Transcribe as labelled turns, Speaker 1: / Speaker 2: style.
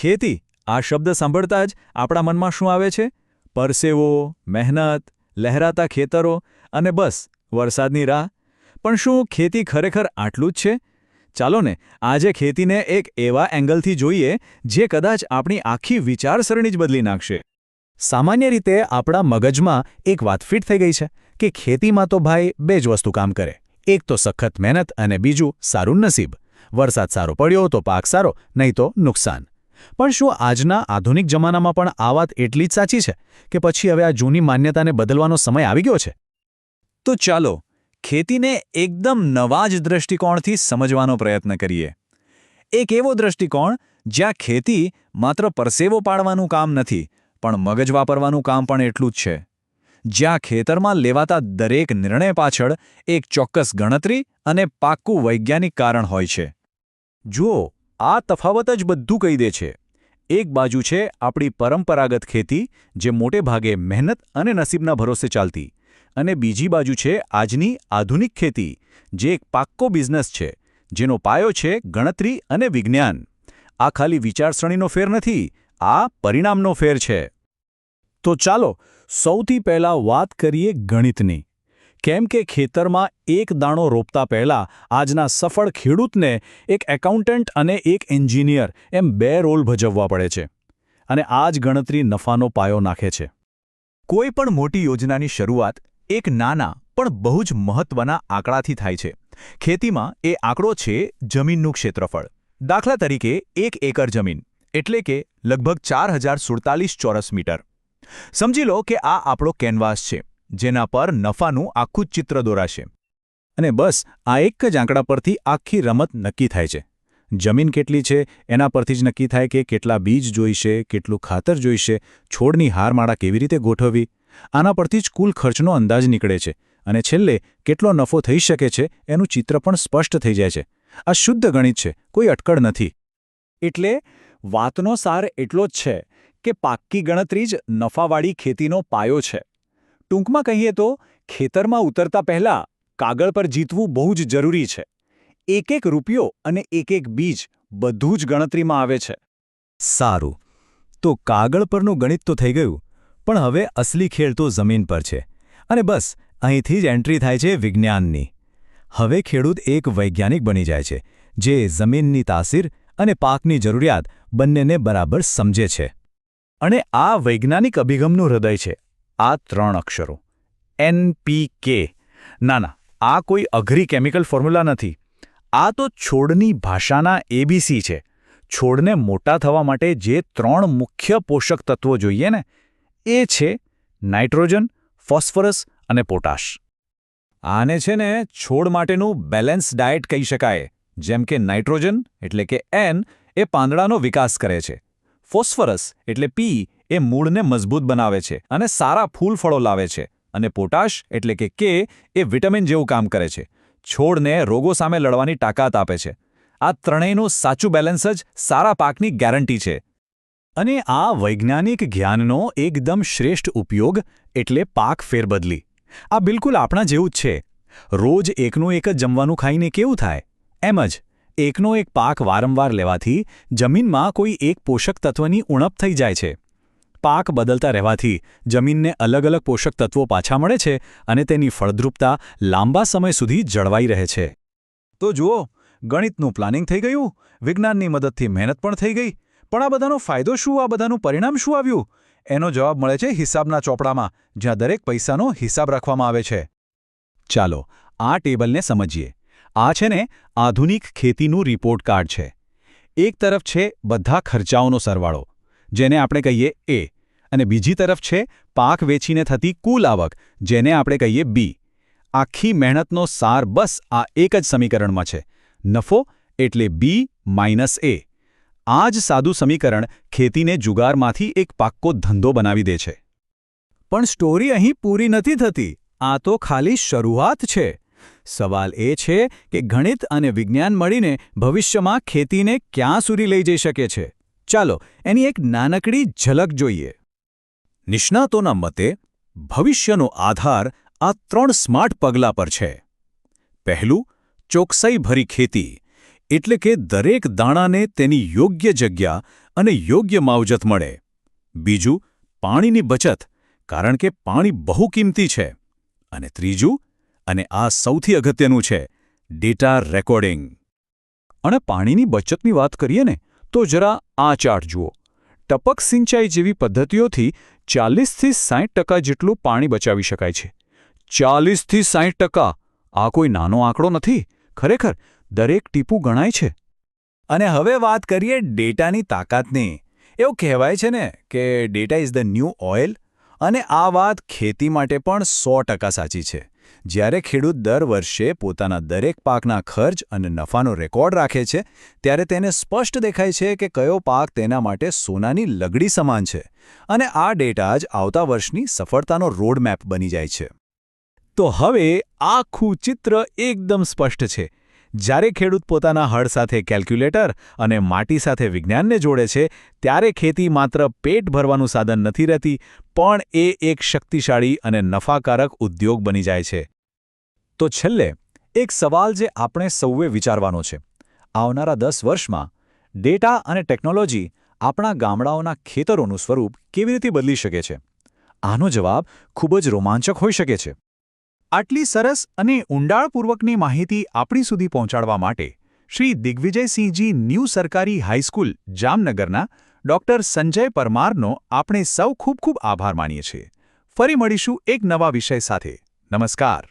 Speaker 1: ખેતી આ શબ્દ સાંભળતા જ આપણા મનમાં શું આવે છે? પરસેવો, મહેનત, લહેરાતા ખેતરો અને બસ વરસાદની રાહ. પણ શું ખેતી ખરેખર આટલું જ છે? ચાલો ને આજે ખેતીને એક એવા એંગલથી જોઈએ જે કદાચ આપણી આખી વિચારસરણી જ બદલી નાખશે.
Speaker 2: સામાન્ય રીતે આપણા મગજમાં એક વાત ફિટ થઈ ગઈ છે કે ખેતીમાં તો ભાઈ બે જ વસ્તુ કામ કરે, એક તો સખત મહેનત અને બીજું સારું નસીબ. વરસાદ સારો પડ્યો તો પાક સારો, નહીં તો નુકસાન. પણ શું આજના આધુનિક જમાનામાં પણ આ વાત એટલી જ સાચી છે કે પછી હવે આ જૂની માન્યતાને બદલવાનો સમય આવી ગયો છે?
Speaker 1: તો ચાલો ખેતીને એકદમ નવા જ દૃષ્ટિકોણથી સમજવાનો પ્રયત્ન કરીએ. એક એવો દૃષ્ટિકોણ જ્યાં ખેતી માત્ર પરસેવો પાડવાનું કામ નથી, પણ મગજ વાપરવાનું કામ પણ એટલું જ છે. જ્યાં ખેતરમાં લેવાતા દરેક નિર્ણય પાછળ એક ચોક્કસ ગણતરી અને પાક્કું વૈજ્ઞાનિક કારણ હોય છે.
Speaker 2: જુઓ, આ તફાવત જ બધું કહી દે છે. એક બાજુ છે આપણી પરંપરાગત ખેતી, જે મોટે ભાગે મહેનત અને નસીબના ભરોસે ચાલતી, અને બીજી બાજુ છે આજની આધુનિક ખેતી, જે એક પાક્કો બિઝનેસ છે, જેનો પાયો છે ગણતરી અને વિજ્ઞાન. આ ખાલી વિચારસરણીનો ફેર નથી, આ પરિણામનો ફેર છે. તો ચાલો સૌથી પહેલાં વાત કરીએ ગણિતની. કેમ કે ખેતરમાં એક દાણો રોપતા પહેલાં આજના સફળ ખેડૂતને એક એકાઉન્ટન્ટ અને એક એન્જિનિયર એમ બે રોલ ભજવવા પડે છે. અને આ જ ગણતરી નફાનો પાયો નાખે છે.
Speaker 1: કોઈ પણ મોટી યોજનાની શરૂઆત એક નાના પણ બહુ જ મહત્વના આંકડાથી થાય છે. ખેતીમાં એ આંકડો છે જમીનનું ક્ષેત્રફળ. દાખલા તરીકે 1 એકર જમીન એટલે કે લગભગ 4047 ચોરસ મીટર. સમજી લો કે આ આપણો કેનવાસ છે, જેના પર નફાનું આખું ચિત્ર દોરાશે.
Speaker 2: અને બસ આ એક જ આંકડા પરથી આખી રમત નક્કી થાય છે. જમીન કેટલી છે એના પરથી જ નક્કી થાય કે કેટલા બીજ જોઈશે, કેટલું ખાતર જોઈશે, છોડની હારમાળા કેવી રીતે ગોઠવવી. આના પરથી જ કુલ ખર્ચનો અંદાજ નીકળે છે, અને છેલ્લે કેટલો નફો થઈ શકે છે એનું ચિત્ર પણ સ્પષ્ટ થઈ જાય છે. આ શુદ્ધ ગણિત છે, કોઈ અટકળ નથી.
Speaker 1: એટલે વાતનો સાર એટલો જ છે કે પાક્કી ગણતરી જ નફાવાળી ખેતીનો પાયો છે. ટૂંકમાં કહીએ તો ખેતરમાં ઉતરતા પહેલાં કાગળ પર જીતવું બહુ જ જરૂરી છે. એક એક રૂપિયો અને એક એક બીજ બધું જ ગણતરીમાં આવે છે.
Speaker 2: સારું, તો કાગળ પરનું ગણિત તો થઈ ગયું, પણ હવે અસલી ખેલ તો જમીન પર છે. અને બસ અહીંથી જ એન્ટ્રી થાય છે વિજ્ઞાનની. હવે ખેડૂત એક વૈજ્ઞાનિક બની જાય છે, જે જમીનની તાસીર અને પાકની જરૂરિયાત બંનેને બરાબર સમજે છે. અને આ વૈજ્ઞાનિક અભિગમનું હૃદય છે આ 3 અક્ષરો NPK. ના, આ કોઈ અઘરી કેમિકલ ફોર્મ્યુલા નથી. આ તો છોડની ભાષાના ABC છે. છોડને મોટા થવા માટે જે 3 મુખ્ય પોષક તત્વો જોઈએ ને, એ છે નાઇટ્રોજન, ફોસ્ફરસ અને પોટાશ.
Speaker 1: આને છે ને છોડ માટેનું બેલેન્સ ડાયટ કહી શકાય. જેમ કે નાઇટ્રોજન એટલે કે N એ પાંદડાનો વિકાસ કરે છે. ફોસ્ફરસ એટલે P એ મૂળને મજબૂત બનાવે છે અને સારા ફૂલ ફળો લાવે છે. અને પોટાશ એટલે કે K એ વિટામિન જેવું કામ કરે છે, છોડને રોગો સામે લડવાની તાકાત આપે છે. આ ત્રણેયનું સાચું બેલેન્સ જ સારા પાકની ગેરંટી છે.
Speaker 2: અને આ વૈજ્ઞાનિક જ્ઞાનનો એકદમ શ્રેષ્ઠ ઉપયોગ એટલે પાક ફેરબદલી. આ બિલકુલ આપણા જેવું જ છે. રોજ એકનું એક જ જમવાનું ખાઈને કેવું થાય, એમ જ એકનો એક પાક વારંવાર લેવાથી જમીનમાં કોઈ એક પોષક તત્વની ઉણપ થઈ જાય છે. પાક બદલતા રહેવાથી જમીનને અલગ અલગ પોષક તત્વો પાછા મળે છે અને તેની ફળદ્રુપતા લાંબા સમય સુધી જળવાઈ રહે છે.
Speaker 1: તો જુઓ, ગણિતનું પ્લાનિંગ થઈ ગયું, વિજ્ઞાનની મદદથી મહેનત પણ થઈ ગઈ. પણ આ બધાનો ફાયદો શું, આ બધાનું પરિણામ શું આવ્યું? એનો જવાબ મળે છે હિસાબના ચોપડામાં, જ્યાં દરેક પૈસાનો હિસાબ રાખવામાં આવે છે.
Speaker 2: ચાલો આ ટેબલને સમજીએ. આ છે ને આધુનિક ખેતીનું રિપોર્ટ કાર્ડ છે. એક તરફ છે બધા ખર્ચાઓનો સરવાળો, જેને આપણે કહીએ A, અને બીજી તરફ છે પાક વેચીને થતી કુલ આવક, જેને આપણે કહીએ B. આખી મહેનતનો સાર બસ આ એક જ સમીકરણમાં છે. નફો એટલે B માઇનસ A. આ જ સાદું સમીકરણ ખેતીને જુગારમાંથી એક પાક્કો ધંધો બનાવી દે છે.
Speaker 1: પણ સ્ટોરી અહીં પૂરી નથી થતી. આ તો ખાલી શરૂઆત છે. સવાલ એ છે કે ગણિત અને વિજ્ઞાન મળીને ભવિષ્યમાં ખેતીને ક્યાં સુધી લઈ જઈ શકે છે? ચાલો એની એક નાનકડી ઝલક જોઈએ.
Speaker 2: નિષ્ણાતોના મતે ભવિષ્યનો આધાર આ 3 સ્માર્ટ પગલાં પર છે. પહેલું, ચોકસાઈભરી ખેતી, એટલે કે દરેક દાણાને તેની યોગ્ય જગ્યા
Speaker 1: અને યોગ્ય માવજત મળે. બીજું, પાણીની બચત, કારણ કે પાણી બહુ કિંમતી છે. અને ત્રીજું, અને આ સૌથી અગત્યનું છે, ડેટા રેકોર્ડિંગ. અને પાણીની બચતની વાત કરીએ ને તો જરા આ ચાર્ટ જુઓ. ટપક સિંચાઈ જેવી પદ્ધતિઓથી 40થી 60% જેટલું પાણી બચાવી શકાય છે. 40થી 60%! આ કોઈ નાનો આંકડો નથી. ખરેખર દરેક ટીપું ગણાય છે.
Speaker 2: અને હવે વાત કરીએ ડેટાની તાકાતની. એવું કહેવાય છે ને કે data is the new oil. અને આ વાત ખેતી માટે પણ 100% સાચી છે. જ્યારે ખેડૂત દર વર્ષે પોતાના દરેક પાકના ખર્ચ અને નફાનો રેકોર્ડ રાખે છે, ત્યારે તેને સ્પષ્ટ દેખાય છે કે કયો પાક તેના માટે સોનાની લગડી સમાન છે. અને આ ડેટા જ આવતા વર્ષની સફળતાનો રોડમેપ બની જાય છે. તો હવે આખું ચિત્ર એકદમ સ્પષ્ટ છે. જ્યારે ખેડૂત પોતાના હળ સાથે કેલ્ક્યુલેટર અને માટી સાથે વિજ્ઞાનને જોડે છે, ત્યારે ખેતી માત્ર પેટ ભરવાનું સાધન નથી રહેતી, પણ એ એક શક્તિશાળી અને નફાકારક ઉદ્યોગ બની જાય છે. તો છેલ્લે એક સવાલ જે આપણે સૌએ વિચારવાનો છે. આવનારા 10 વર્ષમાં ડેટા અને ટેકનોલોજી આપણા ગામડાઓના ખેતરોનું સ્વરૂપ કેવી રીતે બદલી શકે છે? આનો જવાબ ખૂબ જ રોમાંચક હોઈ શકે છે. આટલી સરસ અને ઊંડાણપૂર્વકની માહિતી આપણી સુધી પહોંચાડવા માટે શ્રી દિગ્વિજયસિંહજી ન્યૂ સરકારી હાઈસ્કૂલ જામનગરના ડૉક્ટર સંજય પરમારનો આપણે સૌ ખૂબ ખૂબ આભાર માનીએ છીએ. ફરી મળીશું એક નવા વિષય સાથે. નમસ્કાર.